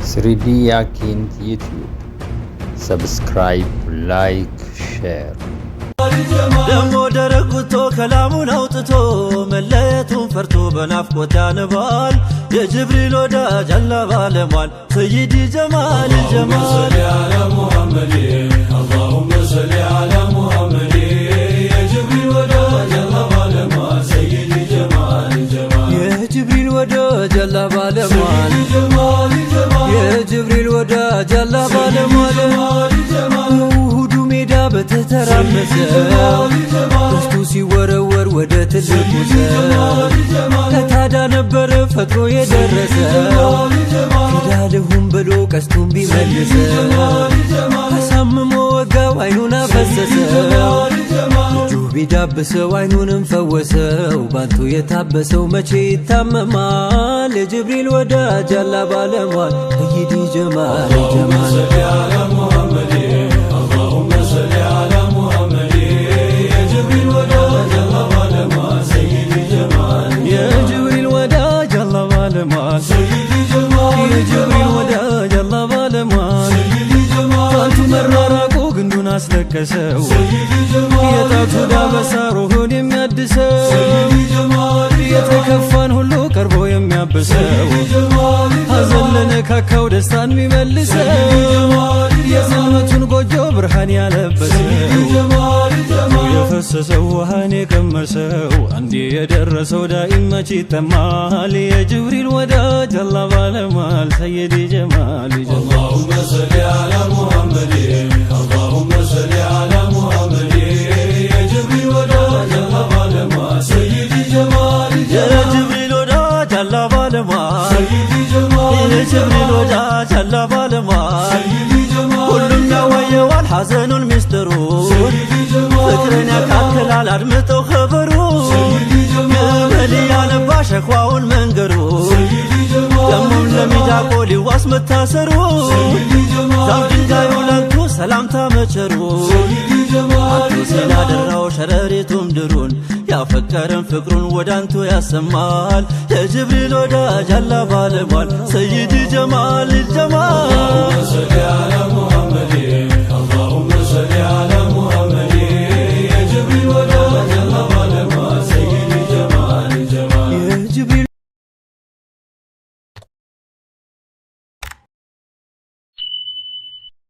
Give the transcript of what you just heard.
3D Yakin YouTube. Subscribe, like, share. ደሞ ደረጉቶ ከላሙን አውጥቶ መለየቱን ፈርቶ በናፍቆት ያነባል የጅብሪል ወዳጅ አላህ ባለሟል ሰይዲ ጀማል ጀማል ያ ሙሐመድ اللهم صل على محمد የጅብሪል ወዳጅ አላህ ባለሟል ሰይዲ ጀማል ጀማል የጅብሪል ወዳጅ አላህ ባለሟል የጅብሪል ወዳጅ አላህ ባለሟል በተተራመሰው ደስቱ ሲወረወር ወደ ትልቁ ሰው ከታዳ ነበር ፈጥሮ የደረሰው ፊዳልሁም ብሎ ቀስቱን ቢመልሰው አሳምሞ ወጋው አይኑን አፈሰሰው እጁ ቢዳብሰው አይኑንም ፈወሰው ባንቱ የታበሰው መቼ ይታመማል የጅብሪል ወዳጅ አላህ ባለሟል ሰይዲ ጀማል ጀማል የጅብሪል ወዳጅ አላህ ባለሟል ጣቱ መራራቁ ግንዱን አስለቀሰው የጣቱ ዳበሳ ሩሁን የሚያድሰው የተከፋን ሁሉ ቀርቦ የሚያብሰው ሐዘን ለነካካው ደስታን የሚመልሰው የጽልመቱን ጎጆ ብርሃን ያለበሰው የፈሰሰው ውሃን የቀመሰው አንዴ የደረሰው ዳኢም መች ይጠማል የጅብሪል ወዳጅ አላህ ባለሟል ሰይዲ ጀማል اللهم صل على محمد اللهم صل على محمد የጅብሪል ወዳጅ አላህ ባለሟል ሰይዲ ጀማል የጅብሪል ወዳጅ አላህ ባለሟል ሰይዲ ጀማል የጅብሪል ወዳጅ አላህ ባለሟል ሁሉም ያወየዋል ሐዘኑን ሚስጥሩን ፍቅርን ያካክላል አድምጠው ኸበሩን ገመድ ያነባ ሸክዋውን መንገሩን ደሙን ለሚዳቆ ሊዋስ መታሰሩን ዛፍ ድንጋዩ ለንቱ ሰላምታ መቸሩን አንቱ ሲናደራው ሸረሪቱም ድሩን ያፈቀረን ፍቅሩን ወዳንቱ ያሰማል የጅብሪል ወዳጅ አላህ ባለሟል ሰይዲ ጀማል ጀማል